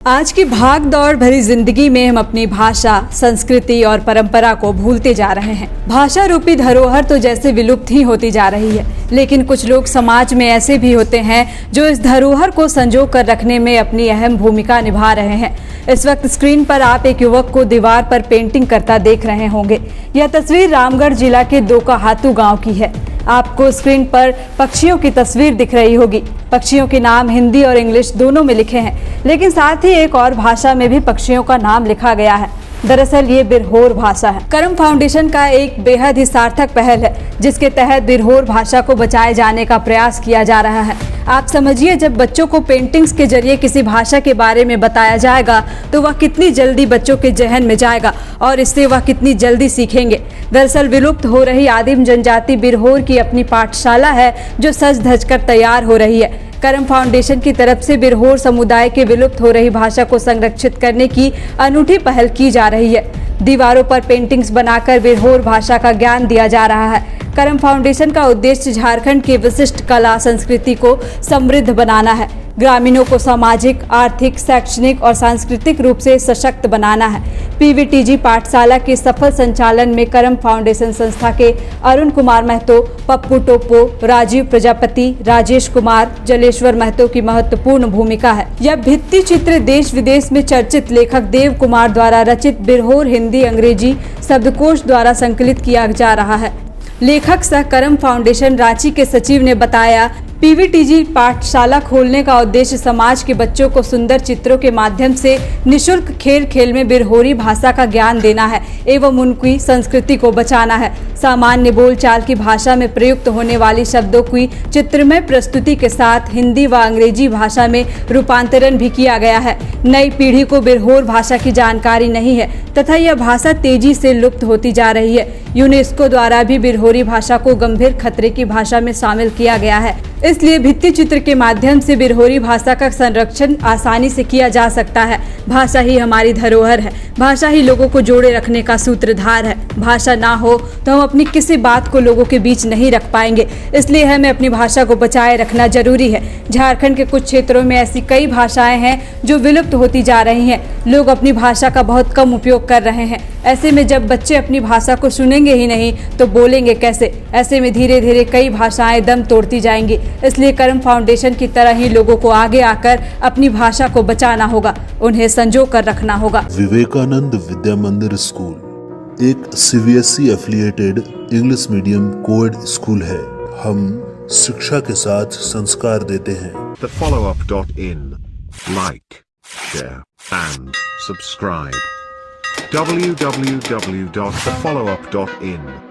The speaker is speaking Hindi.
आज की भाग दौड़ भरी जिंदगी में हम अपनी भाषा, संस्कृति और परंपरा को भूलते जा रहे हैं। भाषा रूपी धरोहर तो जैसे विलुप्त ही होती जा रही है, लेकिन कुछ लोग समाज में ऐसे भी होते हैं जो इस धरोहर को संजो कर रखने में अपनी अहम भूमिका निभा रहे हैं। इस वक्त स्क्रीन पर आप एक युवक को दीवार पर पेंटिंग करता देख रहे होंगे। यह तस्वीर रामगढ़ जिला के दोकाहातू गाँव की है। आपको स्क्रीन पर पक्षियों की तस्वीर दिख रही होगी। पक्षियों के नाम हिंदी और इंग्लिश दोनों में लिखे हैं, लेकिन साथ ही एक और भाषा में भी पक्षियों का नाम लिखा गया है। दरअसल ये बिरहोर भाषा है। करम फाउंडेशन का एक बेहद ही सार्थक पहल है, जिसके तहत बिरहोर भाषा को बचाए जाने का प्रयास किया जा रहा है। आप समझिए, जब बच्चों को पेंटिंग्स के जरिए किसी भाषा के बारे में बताया जाएगा तो वह कितनी जल्दी बच्चों के जहन में जाएगा और इससे वह कितनी जल्दी सीखेंगे। दरअसल विलुप्त हो रही आदिम जनजाति बिरहोर की अपनी पाठशाला है, जो सज धज कर तैयार हो रही है। करम फाउंडेशन की तरफ से बिरहोर समुदाय के विलुप्त हो रही भाषा को संरक्षित करने की अनूठी पहल की जा रही है। दीवारों पर पेंटिंग्स बनाकर बिरहोर भाषा का ज्ञान दिया जा रहा है। करम फाउंडेशन का उद्देश्य झारखंड की विशिष्ट कला संस्कृति को समृद्ध बनाना है, ग्रामीणों को सामाजिक, आर्थिक, शैक्षणिक और सांस्कृतिक रूप से सशक्त बनाना है। पीवीटीजी पाठशाला के सफल संचालन में करम फाउंडेशन संस्था के अरुण कुमार महतो, पप्पू टोप्पो, राजीव प्रजापति, राजेश कुमार, जलेश्वर महतो की महत्वपूर्ण भूमिका है। यह भित्ति चित्र देश विदेश में चर्चित लेखक देव कुमार द्वारा रचित बिरहोर हिंदी अंग्रेजी शब्दकोश द्वारा संकलित किया जा रहा है। लेखक सह करम फाउंडेशन रांची के सचिव ने बताया, पीवीटीजी पाठशाला खोलने का उद्देश्य समाज के बच्चों को सुंदर चित्रों के माध्यम से निशुल्क खेल खेल में बिरहोरी भाषा का ज्ञान देना है एवं उनकी संस्कृति को बचाना है। सामान्य बोलचाल की भाषा में प्रयुक्त होने वाली शब्दों की चित्रमय प्रस्तुति के साथ हिंदी व अंग्रेजी भाषा में रूपांतरण भी किया गया है। नई पीढ़ी को बिरहोर भाषा की जानकारी नहीं है तथा यह भाषा तेजी से लुप्त होती जा रही है। यूनेस्को द्वारा भी बिरहोरी भाषा को गंभीर खतरे की भाषा में शामिल किया गया है। इसलिए भित्ति चित्र के माध्यम से बिरहोरी भाषा का संरक्षण आसानी से किया जा सकता है। भाषा ही हमारी धरोहर है, भाषा ही लोगों को जोड़े रखने का सूत्रधार है। भाषा ना हो तो हम अपनी किसी बात को लोगों के बीच नहीं रख पाएंगे। इसलिए हमें अपनी भाषा को बचाए रखना जरूरी है। झारखंड के कुछ क्षेत्रों में ऐसी कई भाषाएं हैं जो विलुप्त होती जा रही हैं। लोग अपनी भाषा का बहुत कम उपयोग कर रहे हैं। ऐसे में जब बच्चे अपनी भाषा को सुनेंगे ही नहीं तो बोलेंगे कैसे? ऐसे में धीरे धीरे कई भाषाएं दम तोड़ती जाएंगी। इसलिए करम फाउंडेशन की तरह ही लोगों को आगे आकर अपनी भाषा को बचाना होगा, उन्हें संजो कर रखना होगा। विवेकानंद विद्या मंदिर स्कूल एक CBSE affiliated English medium coed school है। हम शिक्षा के साथ संस्कार देते हैं। thefollowup.in Like, share and subscribe. www.thefollowup.in